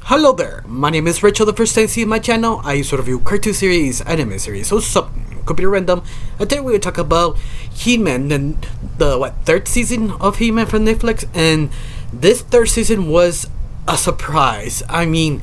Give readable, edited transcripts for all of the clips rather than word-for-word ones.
Hello there, my name is Rachel. The first time seeing my channel, I used to review cartoon series, anime series, so something computer random. And today we're going to talk about He-Man, and the third season of He-Man from Netflix. And this third season was a surprise. I mean,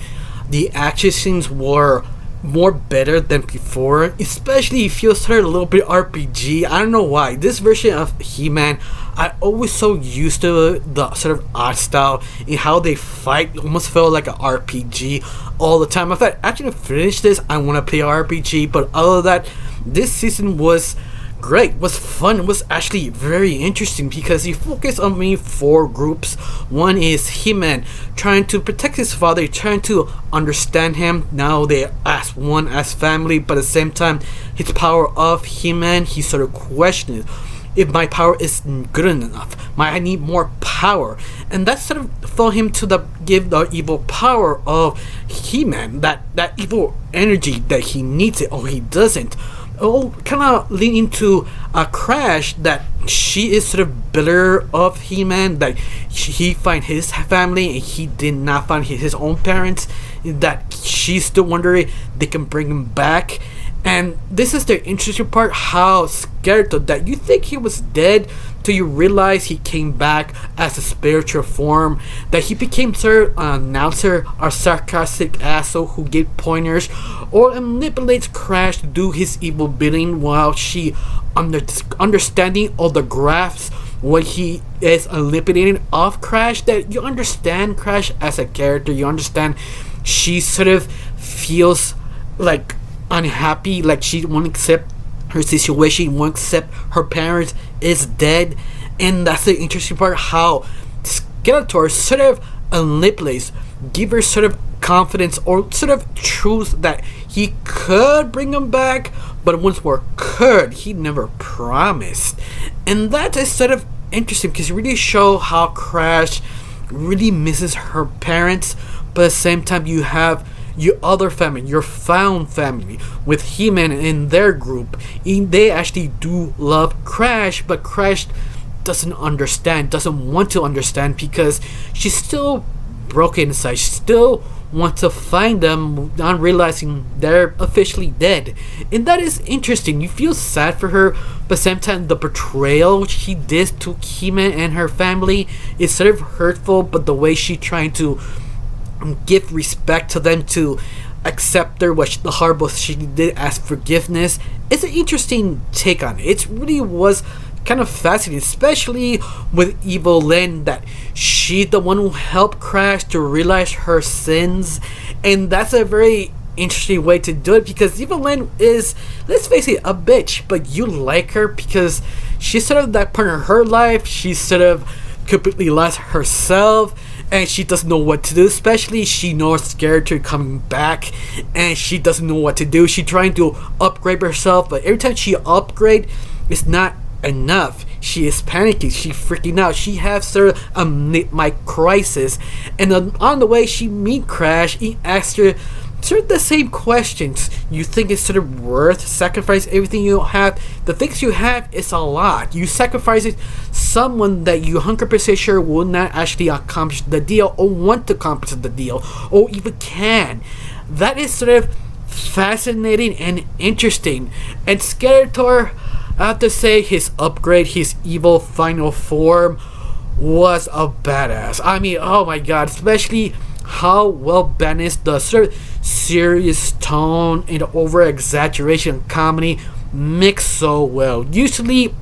the action scenes were more better than before, especially it feels sort of a little bit RPG. I don't know why. This version of He-Man, I always so used to the sort of art style and how they fight. Almost felt like an RPG all the time. If I actually finish this, I want to play RPG. But other than that, this season was great, was fun, it was actually very interesting because he focused on me four groups. One is He-Man trying to protect his father, trying to understand him. Now they as one as family, but at the same time his power of He-Man, he sort of questioned if my power isn't good enough. I need more power, and that sort of felt him to give the evil power of He-Man, that evil energy that he needs it or he doesn't. Oh, kind of leading to a Crash that she is sort of bitter of He-Man, that he find his family and he did not find his own parents, that she's still wondering they can bring him back. And this is the interesting part, how Skeletor, that you think he was dead till you realize he came back as a spiritual form, that he became sort of an announcer, a sarcastic asshole who gave pointers or manipulates Crash to do his evil bidding, while she understanding all the graphs what he is eliminating of Crash, that you understand Crash as a character. You understand she sort of feels like unhappy, like she won't accept her situation, won't accept her parents is dead. And that's the interesting part, how Skeletor sort of manipulates, give her sort of confidence or sort of truth that he could bring him back, but once more could, he never promised. And that is sort of interesting because it really show how Crash really misses her parents, but at the same time you have your other family, your found family with He-Man in their group. They actually do love Crash, but Crash doesn't understand, doesn't want to understand, because she's still broken inside. She still wants to find them, not realizing they're officially dead. And that is interesting. You feel sad for her, but sometimes the betrayal she did to He-Man and her family is sort of hurtful, but the way she trying to give respect to them, to accept their the horrible she did as forgiveness, it's an interesting take on it. It really was kind of fascinating, especially with Evil Lynn, that she's the one who helped Crash to realize her sins. And that's a very interesting way to do it, because Evil Lynn is, let's face it, a bitch, but you like her because she's sort of that part of her life. She's sort of completely lost herself and she doesn't know what to do, especially she knows Skeletor coming back and she doesn't know what to do. She's trying to upgrade herself, but every time she upgrade, it's not enough. She is panicking, she's freaking out, she has sort of a midlife crisis. And on the way she meet Crash, he asks her sort of the same questions. You think it's sort of worth sacrifice everything you have? The things you have is a lot. You sacrifice it someone that you 100% sure will not actually accomplish the deal or want to accomplish the deal or even can. That is sort of fascinating and interesting. And Skeletor, I have to say, his upgrade, his evil final form was a badass. I mean, oh my god, especially how well balanced the sort of serious tone and over exaggeration comedy mix so well. Usually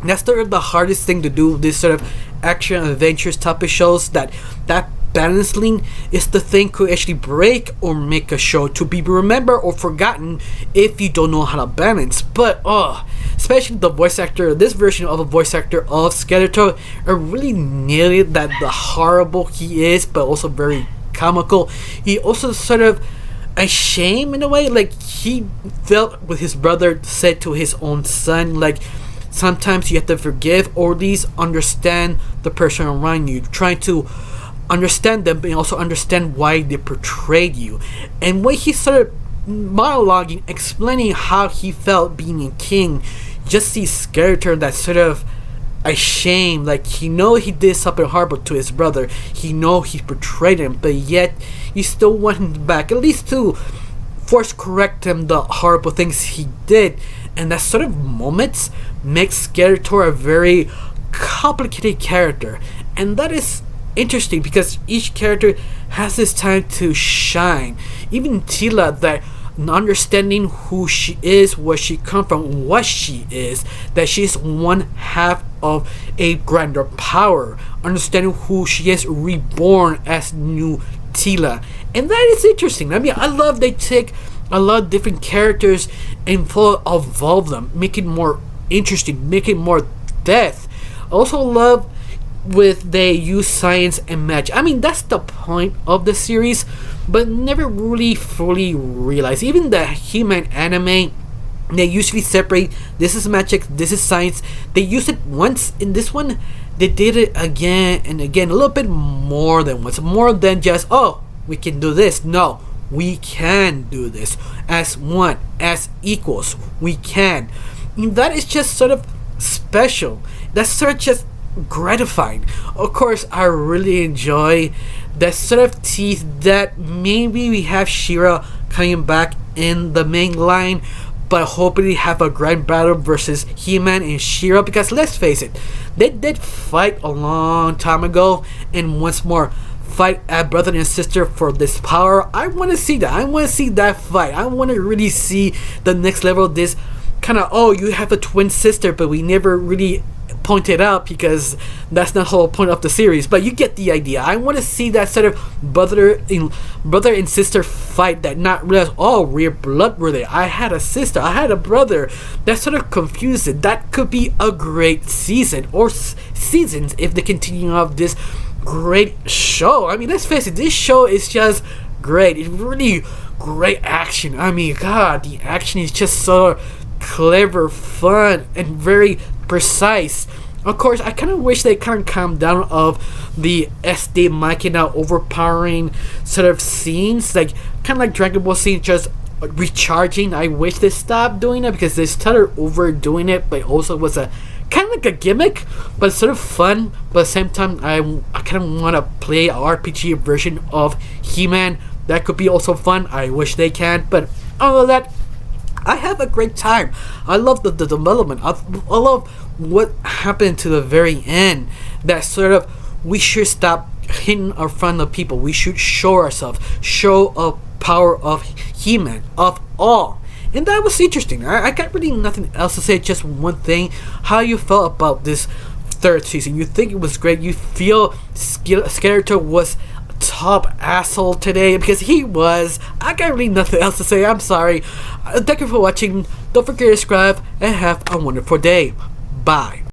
that's sort of the hardest thing to do, this sort of action adventures type of shows, that balancing is the thing could actually break or make a show to be remembered or forgotten if you don't know how to balance. But especially the voice actor, this version of a voice actor of Skeletor, really nailed that, the horrible he is, but also very comical. He also sort of ashamed in a way, like he felt with his brother said to his own son, like sometimes you have to forgive or at least understand the person around you, trying to understand them but also understand why they portrayed you. And when he started monologuing, explaining how he felt being a king, just see Skeletor that sort of ashamed. Like, he know he did something horrible to his brother. He know he betrayed him, but yet he still want him back, at least to force correct him the horrible things he did. And that sort of moments makes Skeletor a very complicated character, and that is interesting because each character has this time to shine. Even Tila, that understanding who she is, where she come from, what she is, that she's one half of a grander power, understanding who she is, reborn as new Tila. And that is interesting. I mean, I love they take a lot of different characters and evolve them, make it more interesting, make it more depth. I also love with they use science and magic. I mean, that's the point of the series, but never really fully realized. Even the He-Man anime, they usually separate, this is magic, this is science. They use it once. In this one, they did it again and again, a little bit more than once, more than just, oh, we can do this. No, we can do this as one, as equals. We can. And that is just sort of special. That's sort of just gratifying. Of course, I really enjoy that sort of tease that maybe we have She-Ra coming back in the main line, but hopefully have a grand battle versus He-Man and She-Ra, because let's face it, they did fight a long time ago, and once more fight as brother and sister for this power. I want to see that. I want to see that fight. I want to really see the next level of this kind of, oh, you have a twin sister, but we never really pointed out because that's not the whole point of the series, but you get the idea. I want to see that sort of brother and sister fight, that not realize, oh, we're blood related. I had a sister, I had a brother. That sort of confused it. That could be a great season or seasons if they continue off this great show. I mean, let's face it, this show is just great. It's really great action. I mean, God, the action is just so clever, fun, and very precise. Of course, I kind of wish they kind of calmed down of the SD Machina overpowering sort of scenes, like kind of like Dragon Ball scenes just recharging. I wish they stopped doing that because they started overdoing it, but also was a kind of like a gimmick, but sort of fun. But at the same time, I kind of want to play an RPG version of He-Man. That could be also fun. I wish they can, but other than that, I have a great time. I love the development. I love what happened to the very end. That sort of, we should stop hitting in front of people. We should show ourselves, show a power of He-Man, of all. And that was interesting. I got really nothing else to say, just one thing. How you felt about this third season. You think it was great. You feel Skeletor was top asshole today, because he was. I got really nothing else to say. I'm sorry. Thank you for watching. Don't forget to subscribe and have a wonderful day. Bye.